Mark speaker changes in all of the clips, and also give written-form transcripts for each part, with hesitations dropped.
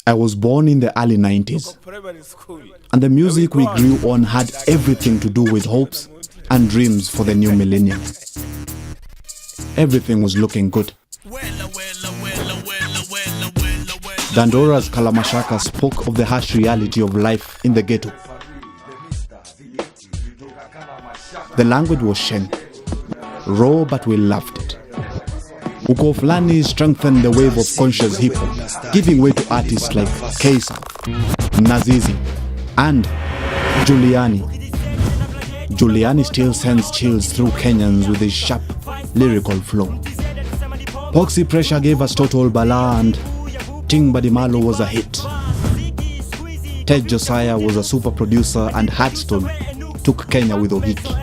Speaker 1: I was born in the early 90s, and the music we grew on had everything to do with hopes and dreams for the new millennium. Everything was looking good. Dandora's Kalamashaka spoke of the harsh reality of life in the ghetto. The language was Sheng, raw but we loved it. Uko Fulani strengthened the wave of conscious hip-hop, giving way to artists like Kaisa, Nazizi, and Juliani. Juliani still sends chills through Kenyans with his sharp, lyrical flow. Poxy Pressure gave us Total Bala, and Ting Badimalo was a hit. Ted Josiah was a super producer, and Heartstone took Kenya with Ohiki.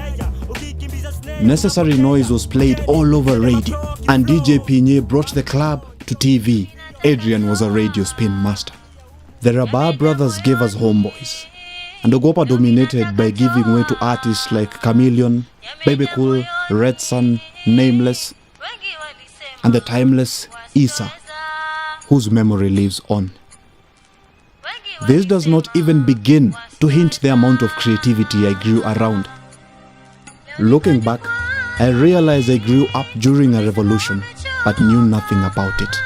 Speaker 1: Necessary Noise was played all over radio, and DJ Pinye brought the club to TV. Adrian was a radio spin master. The Rabah brothers gave us Homeboys, and Ogopa dominated by giving way to artists like Chameleon, Baby Cool, Red Sun, Nameless, and the timeless Issa, whose memory lives on. This does not even begin to hint the amount of creativity I grew around. Looking back, I realized I grew up during a revolution, but knew nothing about it.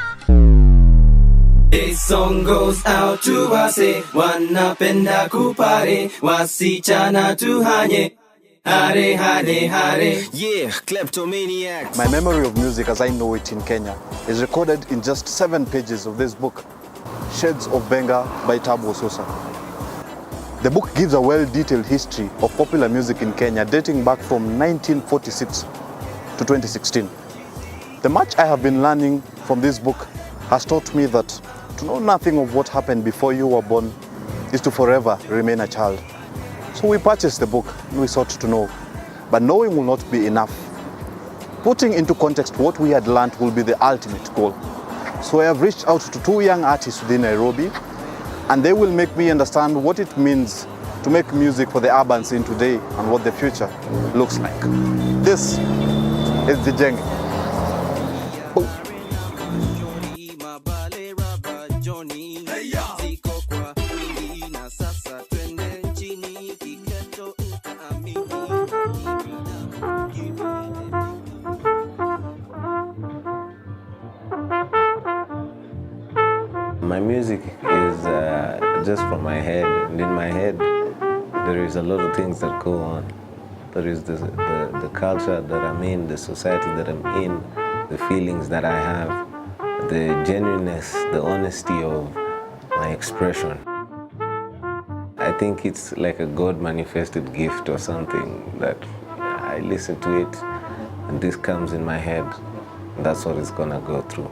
Speaker 2: This song goes out to wase, wanapenda kupare, wasichana tuhanye. Hare, hare, hare. Yeah, kleptomaniacs.
Speaker 3: My memory of music as I know it in Kenya is recorded in just 7 pages of this book, Shades of Benga by Tabu Sosa. The book gives a well-detailed history of popular music in Kenya dating back from 1946 to 2016. The much I have been learning from this book has taught me that to know nothing of what happened before you were born is to forever remain a child. So we purchased the book and we sought to know, but knowing will not be enough. Putting into context what we had learned will be the ultimate goal. So I have reached out to 2 young artists within Nairobi, and they will make me understand what it means to make music for the urban scene today and what the future looks like. This is Jijenge.
Speaker 4: My music is just from my head, and in my head there is a lot of things that go on. There is the culture that I'm in, the society that I'm in, the feelings that I have, the genuineness, the honesty of my expression. I think it's like a God-manifested gift or something that I listen to it and this comes in my head. And that's what it's gonna go through.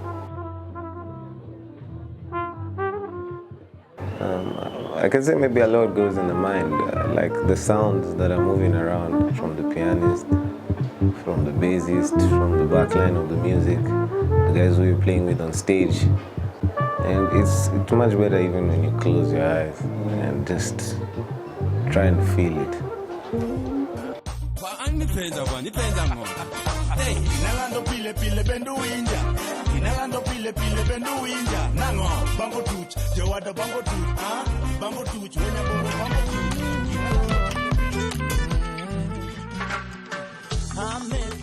Speaker 4: I can say maybe a lot goes in the mind, like the sounds that are moving around from the pianist, from the bassist, from the backline of the music, the guys who you're playing with on stage. And it's much better even when you close your eyes and just try and feel it.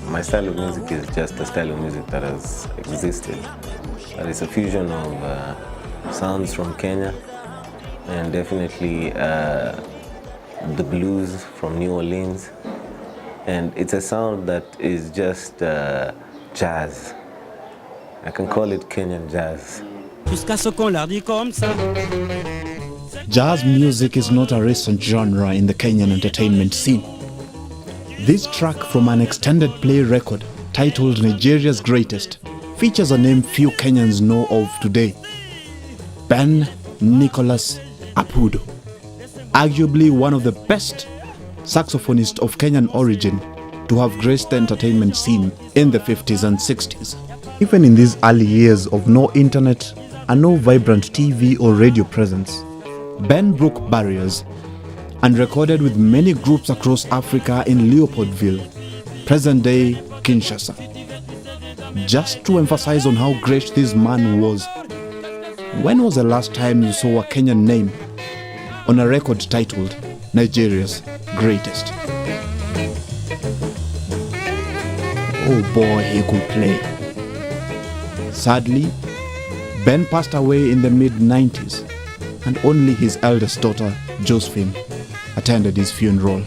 Speaker 4: My style of music is just a style of music that has existed. That is a fusion of sounds from Kenya and definitely the blues from New Orleans. And it's a sound that is just jazz. I can call it Kenyan jazz.
Speaker 1: Jazz music is not a recent genre in the Kenyan entertainment scene. This track from an extended play record titled Nigeria's Greatest features a name few Kenyans know of today, Ben Nicholas Apudo, arguably one of the best saxophonists of Kenyan origin to have graced the entertainment scene in the 50s and 60s. Even in these early years of no internet and no vibrant TV or radio presence, Ben broke barriers and recorded with many groups across Africa in Leopoldville, present-day Kinshasa. Just to emphasize on how great this man was, When was the last time you saw a Kenyan name on a record titled Nigeria's Greatest? Oh boy, he could play. Sadly, Ben passed away in the mid-90s, and only his eldest daughter, Josephine, attended his funeral.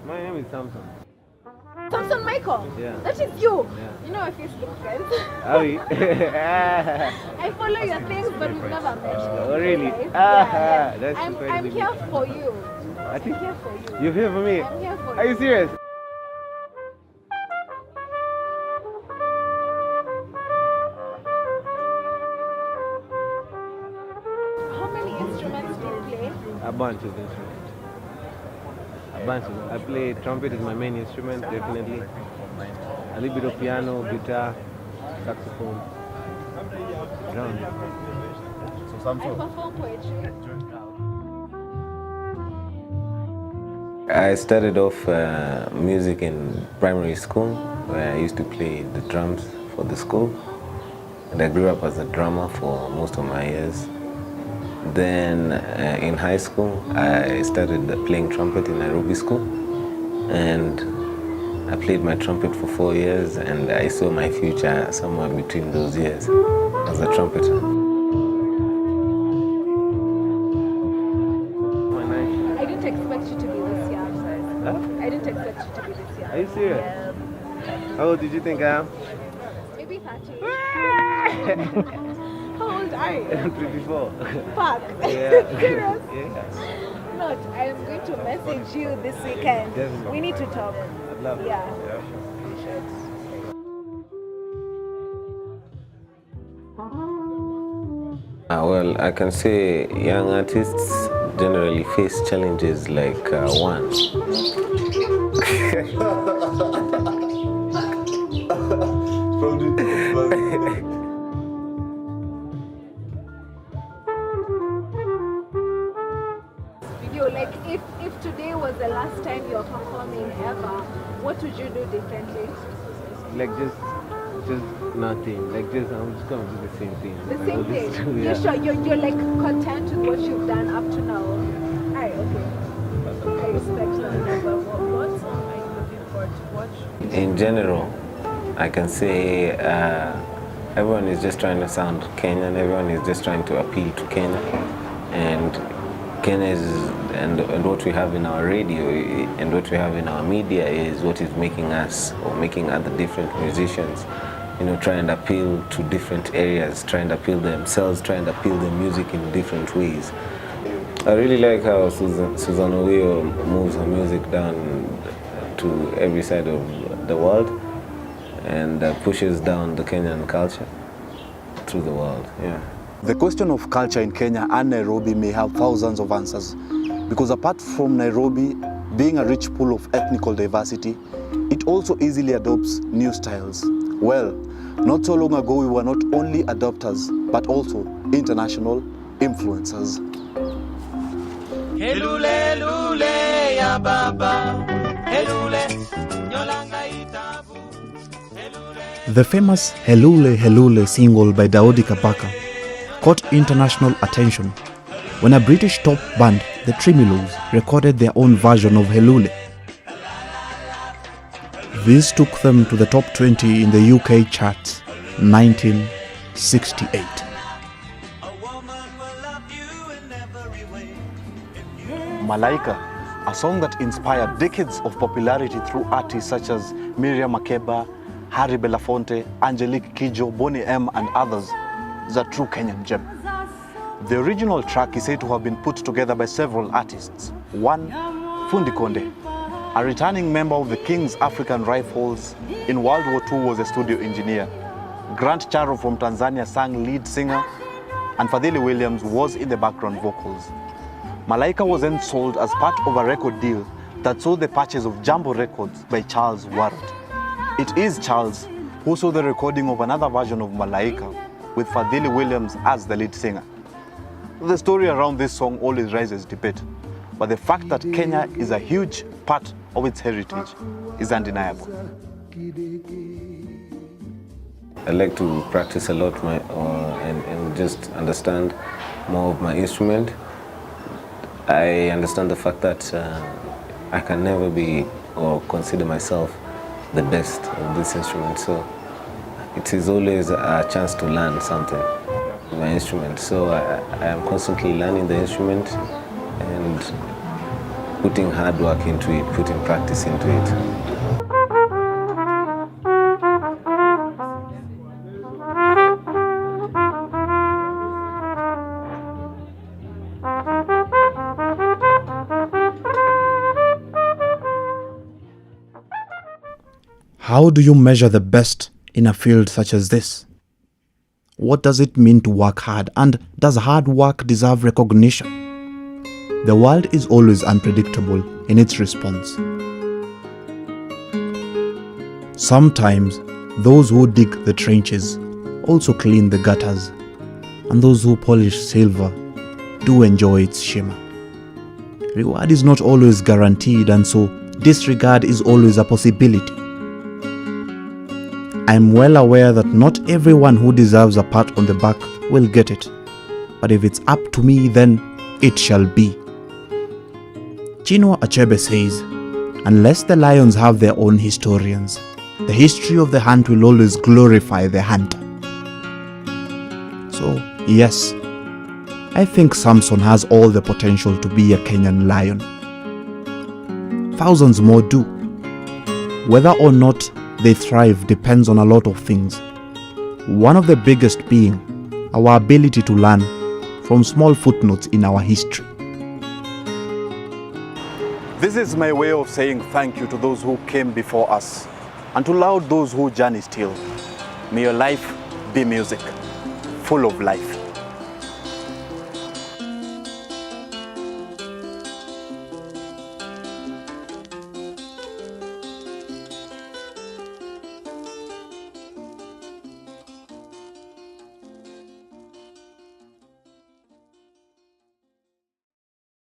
Speaker 4: My name is Samson.
Speaker 5: Samson Michael?
Speaker 4: Yeah.
Speaker 5: That is you?
Speaker 4: Yeah.
Speaker 5: You know, if you speak friends.
Speaker 4: Are we?
Speaker 5: I follow your things, but we've never met.
Speaker 4: Oh, really?
Speaker 5: Yeah.
Speaker 4: That's
Speaker 5: I'm
Speaker 4: incredible.
Speaker 5: here for you.
Speaker 4: I think
Speaker 5: I'm here for you.
Speaker 4: you're here for me.
Speaker 5: I'm here for
Speaker 4: Are you serious?
Speaker 5: How many instruments do you play?
Speaker 4: A bunch of instruments. A bunch of them. I play trumpet is my main instrument, definitely. A little bit of piano, guitar, saxophone. Drum.
Speaker 5: I perform poetry.
Speaker 4: I started off music in primary school, where I used to play the drums for the school. And I grew up as a drummer for most of my years. Then in high school, I started playing trumpet in Nairobi school. And I played my trumpet for 4 years, and I saw my future somewhere between those years as a trumpeter.
Speaker 5: I didn't expect you to be this young.
Speaker 4: Huh?
Speaker 5: I didn't expect you to be this young.
Speaker 4: Are you serious?
Speaker 5: Yeah.
Speaker 4: How old did you think I am?
Speaker 5: Maybe 30. How old are you?
Speaker 4: 24.
Speaker 5: Fuck.
Speaker 4: Yeah.
Speaker 5: Serious?
Speaker 4: Yeah.
Speaker 5: Not. I'm going to message you this weekend.
Speaker 4: Definitely.
Speaker 5: We need to talk.
Speaker 4: I'd love it.
Speaker 5: Yeah. We should.
Speaker 4: Well, I can say young artists generally face challenges like one.
Speaker 5: Video, like if today was the last time you're performing ever, what would you do differently?
Speaker 4: Like just nothing. Like I'm just gonna do the same thing.
Speaker 5: The
Speaker 4: Like,
Speaker 5: same
Speaker 4: I'll just
Speaker 5: thing.
Speaker 4: do-
Speaker 5: You're
Speaker 4: yeah.
Speaker 5: sure you're like content with what you've done up to now? Aye, okay. I respect that. What song are you looking forward to watch?
Speaker 4: In general, I can say everyone is just trying to sound Kenyan. Everyone is just trying to appeal to Kenya, and Kenya is, and what we have in our radio and what we have in our media is what is making us or making other different musicians, try and appeal to different areas, try and appeal themselves, try and appeal their music in different ways. I really like how Susan Owio moves her music down to every side of the world and pushes down the Kenyan culture through the world. Yeah.
Speaker 3: The question of culture in Kenya and Nairobi may have thousands of answers, because apart from Nairobi being a rich pool of ethnical diversity, it also easily adopts new styles. Well, not so long ago we were not only adopters, but also international influencers.
Speaker 2: Helule lule ya baba, helule nyolanga itabu, helule.
Speaker 1: The famous Helule Helule single by Daudi Kabaka caught international attention when a British top band, the Tremeloes, recorded their own version of Helule. This took them to the top 20 in the UK charts, 1968.
Speaker 3: Malaika, a song that inspired decades of popularity through artists such as Miriam Makeba, Harry Belafonte, Angelique Kidjo, Bonnie M, and others, is a true Kenyan gem. The original track is said to have been put together by several artists. One, Fundi Konde, a returning member of the King's African Rifles in World War II, was a studio engineer. Grant Charo from Tanzania sang lead singer, and Fadhili Williams was in the background vocals. Malaika was then sold as part of a record deal that saw the purchase of Jumbo Records by Charles Warren. It is Charles who saw the recording of another version of Malaika with Fadhili Williams as the lead singer. The story around this song always raises debate, but the fact that Kenya is a huge part of its heritage is undeniable.
Speaker 4: I like to practice a lot and just understand more of my instrument. I understand the fact that I can never be or consider myself the best of this instrument, so it is always a chance to learn something in my instrument. So I am constantly learning the instrument and putting hard work into it, putting practice into it.
Speaker 1: How do you measure the best in a field such as this? What does it mean to work hard, and does hard work deserve recognition? The world is always unpredictable in its response. Sometimes those who dig the trenches also clean the gutters, and those who polish silver do enjoy its shimmer. Reward is not always guaranteed, and so disregard is always a possibility. I am well aware that not everyone who deserves a pat on the back will get it, but if it's up to me, then it shall be. Chinua Achebe says, unless the lions have their own historians, the history of the hunt will always glorify the hunter. So, yes, I think Samson has all the potential to be a Kenyan lion. Thousands more do. Whether or not they thrive depends on a lot of things. One of the biggest being our ability to learn from small footnotes in our history.
Speaker 3: This is my way of saying thank you to those who came before us and to laud those who journey still. May your life be music, full of life.